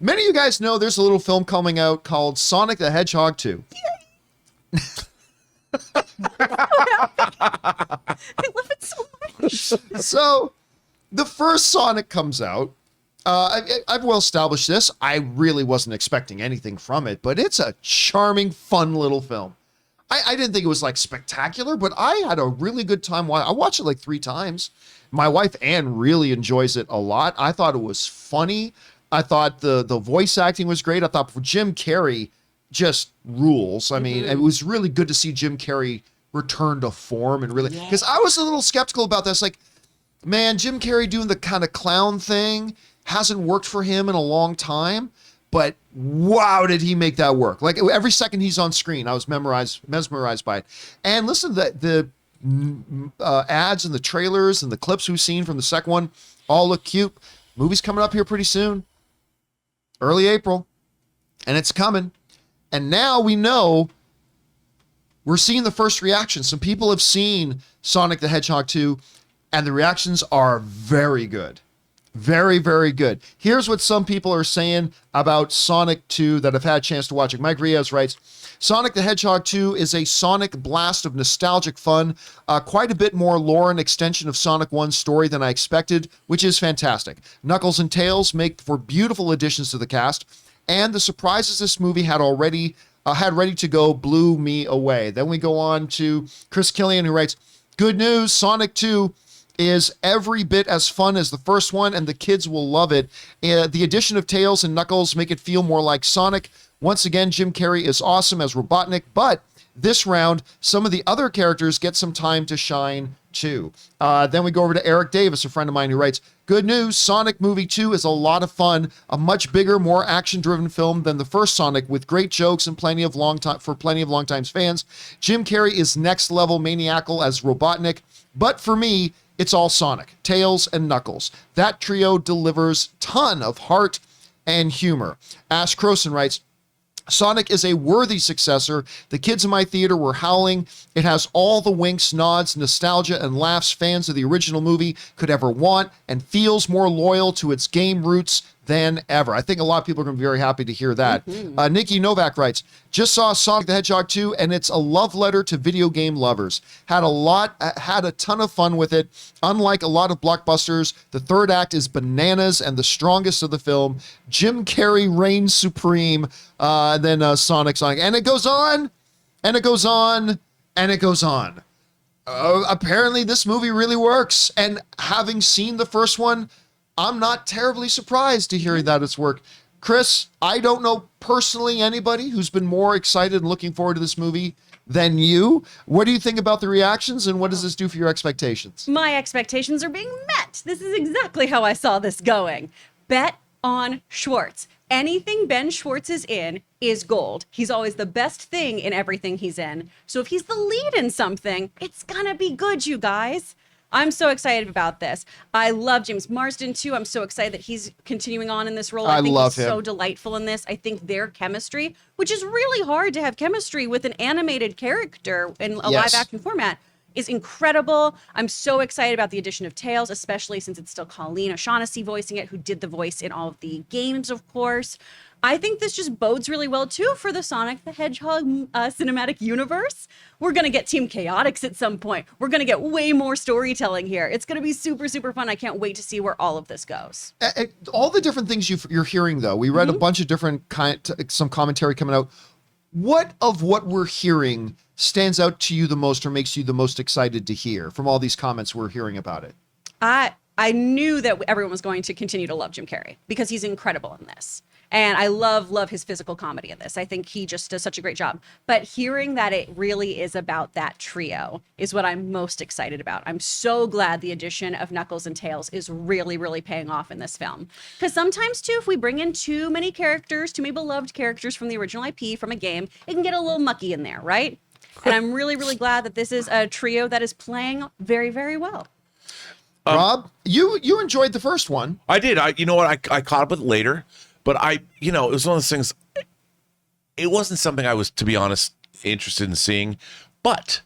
Many of you guys know there's a little film coming out called Sonic the Hedgehog 2. I love it so much. So, the first Sonic comes out. I've well established this. I really wasn't expecting anything from it, but it's a charming, fun little film. I didn't think it was like spectacular, but I had a really good time. I watched it like 3 times. My wife, Ann, really enjoys it a lot. I thought it was funny. I thought the voice acting was great. I thought Jim Carrey just rules. I mean, it was really good to see Jim Carrey return to form and really, because I was a little skeptical about this. Like, man, Jim Carrey doing the kind of clown thing hasn't worked for him in a long time, but wow, did he make that work. Like every second he's on screen, I was mesmerized by it. And listen, the ads and the trailers and the clips we've seen from the second one all look cute. Movie's coming up here pretty soon, early April, and it's coming. And now we know we're seeing the first reactions. Some people have seen Sonic the Hedgehog 2, and the reactions are very good. Very, very good. Here's what some people are saying about Sonic 2 that have had a chance to watch it. Mike Rios writes, Sonic the Hedgehog 2 is a sonic blast of nostalgic fun, quite a bit more lore and extension of Sonic 1's story than I expected, which is fantastic. Knuckles and Tails make for beautiful additions to the cast, and the surprises this movie had ready to go blew me away. Then we go on to Chris Killian, who writes, good news, Sonic 2 is every bit as fun as the first one, and the kids will love it. The addition of Tails and Knuckles make it feel more like Sonic. Once again, Jim Carrey is awesome as Robotnik, but this round, some of the other characters get some time to shine too. Then we go over to Eric Davis, a friend of mine, who writes, good news, Sonic Movie 2 is a lot of fun, a much bigger, more action-driven film than the first Sonic, with great jokes and plenty of longtime fans. Jim Carrey is next-level maniacal as Robotnik, but for me, it's all Sonic, Tails, and Knuckles. That trio delivers ton of heart and humor. Ash Croson writes, Sonic is a worthy successor. The kids in my theater were howling. It has all the winks, nods, nostalgia, and laughs fans of the original movie could ever want, and feels more loyal to its game roots than ever. I think a lot of people are going to be very happy to hear that. Nikki Novak writes, just saw Sonic the Hedgehog 2, and it's a love letter to video game lovers. Had a ton of fun with it. Unlike a lot of blockbusters, the third act is bananas and the strongest of the film. Jim Carrey reigns supreme. Then Sonic. And it goes on, and it goes on, and it goes on. Apparently this movie really works. And having seen the first one, I'm not terribly surprised to hear that it's worked. Chris, I don't know personally anybody who's been more excited and looking forward to this movie than you. What do you think about the reactions, and what does this do for your expectations? My expectations are being met. This is exactly how I saw this going. Bet on Schwartz. Anything Ben Schwartz is in is gold. He's always the best thing in everything he's in. So if he's the lead in something, it's gonna be good, you guys. I'm so excited about this. I love James Marsden too. I'm so excited that he's continuing on in this role. I think love he's him. so delightful in this. I think their chemistry, which is really hard to have chemistry with an animated character in a live action format, is incredible. I'm so excited about the addition of Tails, especially since it's still Colleen O'Shaughnessy voicing it, who did the voice in all of the games, of course. I think this just bodes really well, too, for the Sonic the Hedgehog cinematic universe. We're going to get Team Chaotix at some point. We're going to get way more storytelling here. It's going to be super, super fun. I can't wait to see where all of this goes. All the different things you're hearing, though, we read a bunch of different some commentary coming out. What of what we're hearing stands out to you the most or makes you the most excited to hear from all these comments we're hearing about it? I knew that everyone was going to continue to love Jim Carrey because he's incredible in this. And I love his physical comedy in this. I think he just does such a great job. But hearing that it really is about that trio is what I'm most excited about. I'm so glad the addition of Knuckles and Tails is really, really paying off in this film. Because sometimes, too, if we bring in too many characters, too many beloved characters from the original IP, from a game, it can get a little mucky in there, right? And I'm really, really glad that this is a trio that is playing very, very well. Rob, you enjoyed the first one. I did. You know what? I caught up with it later. But it was one of those things, it wasn't something I was, to be honest, interested in seeing. But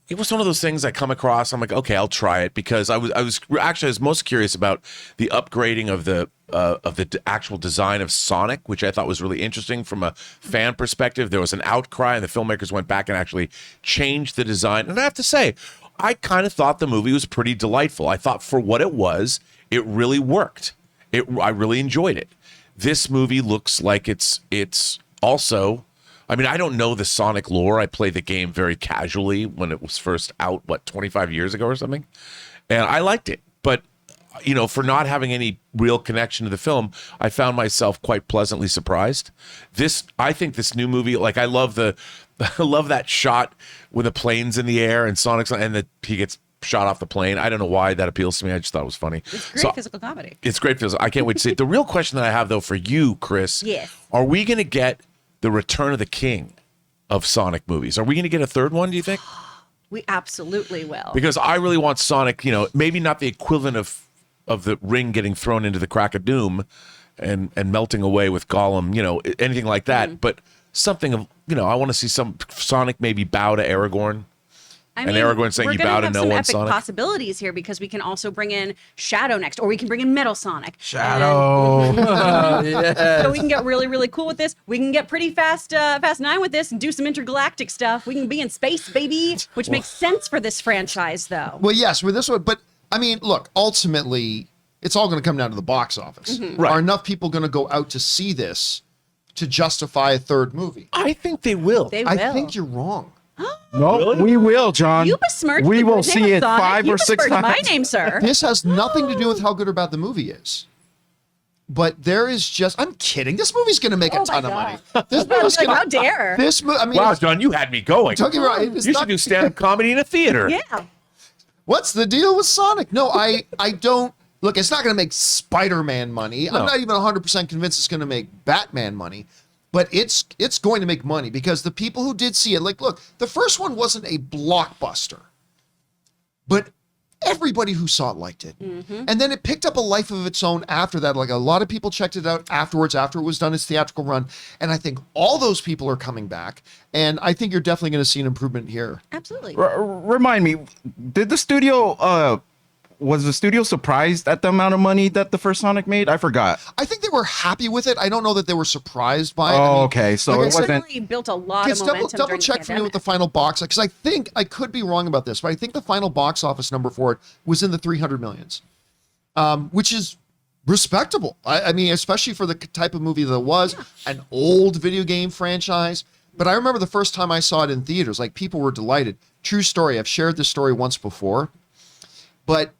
it was one of those things I come across. I'm like, okay, I'll try it, because I was most curious about the upgrading of the actual design of Sonic, which I thought was really interesting from a fan perspective. There was an outcry, and the filmmakers went back and actually changed the design. And I have to say, I kind of thought the movie was pretty delightful. I thought for what it was, it really worked. I really enjoyed it. This movie looks like it's also, I mean, I don't know the Sonic lore. I played the game very casually when it was first out, 25 years ago or something. And I liked it. But, you know, for not having any real connection to the film, I found myself quite pleasantly surprised. I think this new movie, like, I love that shot with the planes in the air and Sonic's, and he gets shot off the plane. I don't know why that appeals to me. I just thought it was funny. It's great physical comedy. It's great physical. I can't wait to see it. The real question that I have, though, for you, Chris, yes, are we going to get the Return of the King of Sonic movies? Are we going to get a third one, do you think? We absolutely will. Because I really want Sonic, you know, maybe not the equivalent of the ring getting thrown into the crack of doom and melting away with Gollum, you know, anything like that, but something of, you know, I want to see some Sonic maybe bow to Aragorn. And Aragorn saying, "You bow to no one, Sonic." Epic possibilities here, because we can also bring in Shadow next, or we can bring in Metal Sonic. Shadow. Yes. So we can get really, really cool with this. We can get pretty Fast 9 with this and do some intergalactic stuff. We can be in space, baby, which makes sense for this franchise, though. Well, yes, with this one, but I mean, look, ultimately, it's all going to come down to the box office. Mm-hmm. Right. Are enough people going to go out to see this to justify a third movie? I think they will. They will. I think you're wrong. No, we will, John. You besmirched We the will name see of it Sonic. 5 You or 6 besmirched times. my name, sir. This has nothing to do with how good or bad the movie is. But there is just, I'm kidding. This movie's going to make a Oh my ton of God. money. This movie's Like, going how dare? This movie, I mean, Wow, John, you had me going. don't get me wrong, it's You not- should do stand-up comedy in a theater. Yeah. What's the deal with Sonic? No, I don't. Look, it's not going to make Spider-Man money. I'm No. not even 100% convinced it's going to make Batman money. But it's going to make money because the people who did see it, like, look, the first one wasn't a blockbuster, but everybody who saw it liked it. Mm-hmm. And then it picked up a life of its own after that. Like, a lot of people checked it out afterwards, after it was done its theatrical run. And I think all those people are coming back. And I think you're definitely going to see an improvement here. Absolutely. Remind me, did the studio was the studio surprised at the amount of money that the first Sonic made? I forgot. I think they were happy with it. I don't know that they were surprised by it. Oh, I mean, okay. So like I it said, wasn't. Certainly built a lot of Double momentum. check for me with the final box, because I think I could be wrong about this, but I think the final box office number for it was in the 300 millions, which is respectable. I mean, especially for the type of movie that it was, an old video game franchise. But I remember the first time I saw it in theaters, like, people were delighted. True story. I've shared this story once before, but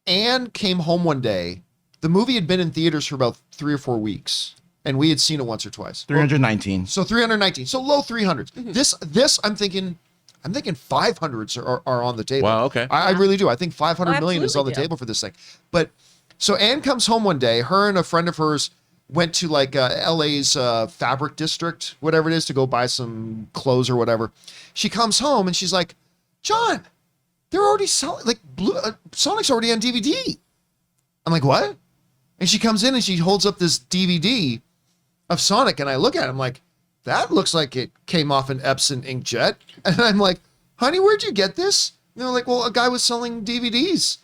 Anne came home one day. The movie had been in theaters for about 3 or 4 weeks, and we had seen it once or twice. 319. So 319. So low 300s. This I'm thinking 500s are on the table. Wow, okay. I really do. I think 500 million is on the absolutely do. table for this thing. But so Anne comes home one day. Her and a friend of hers went to like LA's fabric district, whatever it is, to go buy some clothes or whatever. She comes home and she's like, "John, they're already selling, like, Sonic's already on DVD." I'm like, "What?" And she comes in and she holds up this DVD of Sonic, and I look at it, I'm like, "That looks like it came off an Epson inkjet." And I'm like, "Honey, where'd you get this?" And they're like, "Well, a guy was selling DVDs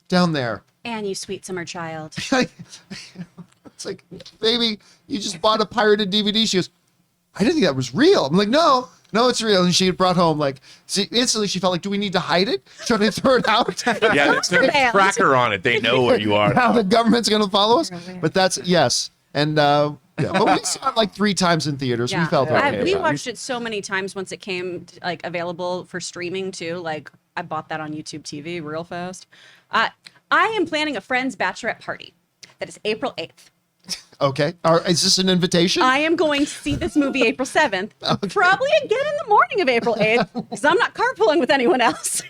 down there." And you sweet summer child. It's like, "Baby, you just bought a pirated DVD." She goes, "I didn't think that was real." I'm like, No, it's real." And she had brought home, like, instantly she felt like, "Do we need to hide it? Should I throw it out?" Yeah, it's a cracker on it. They know where you are. Now the government's going to follow us. But that's, yes. And, yeah, but we saw it like 3 times in theaters. We felt okay. We about it. watched it so many times once it came like available for streaming too. Like, I bought that on YouTube TV real fast. I am planning a friend's bachelorette party. That is April 8th. Okay. Is this an invitation? I am going to see this movie April 7th, probably again in the morning of April 8th, because I'm not carpooling with anyone else.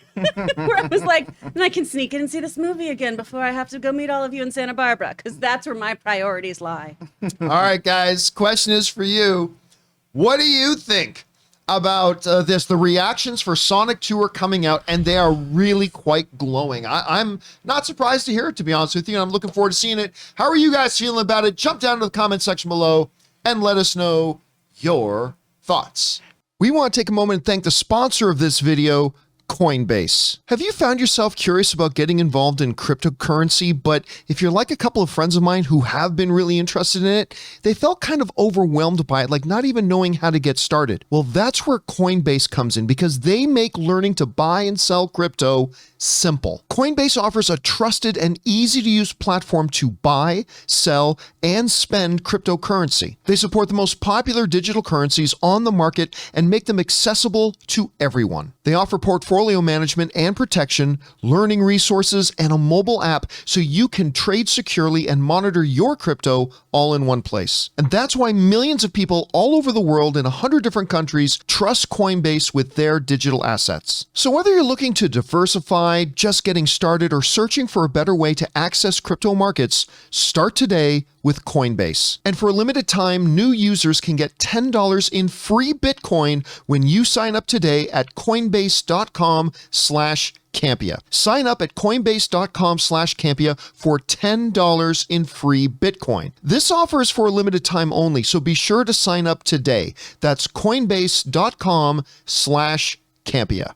Where I was like, and I can sneak in and see this movie again before I have to go meet all of you in Santa Barbara, because that's where my priorities lie. All right, guys. Question is for you. What do you think about this? The reactions for Sonic 2 are coming out, and they are really quite glowing. I'm not surprised to hear it, to be honest with you. I'm looking forward to seeing it. How are you guys feeling about it? Jump down to the comment section below and let us know your thoughts. We want to take a moment and thank the sponsor of this video, Coinbase. Have you found yourself curious about getting involved in cryptocurrency, but if you're like a couple of friends of mine who have been really interested in it, they felt kind of overwhelmed by it, like not even knowing how to get started? Well, that's where Coinbase comes in, because they make learning to buy and sell crypto simple. Coinbase offers a trusted and easy-to-use platform to buy, sell, and spend cryptocurrency. They support the most popular digital currencies on the market and make them accessible to everyone. They offer portfolio management and protection, learning resources, and a mobile app so you can trade securely and monitor your crypto all in one place. And that's why millions of people all over the world in 100 different countries trust Coinbase with their digital assets. So whether you're looking to diversify, just getting started, or searching for a better way to access crypto markets, start today with Coinbase. And for a limited time, new users can get $10 in free Bitcoin when you sign up today at coinbase.com/Campea. Sign up at coinbase.com/Campea for $10 in free Bitcoin. This offer is for a limited time only, so be sure to sign up today. That's coinbase.com/Campea.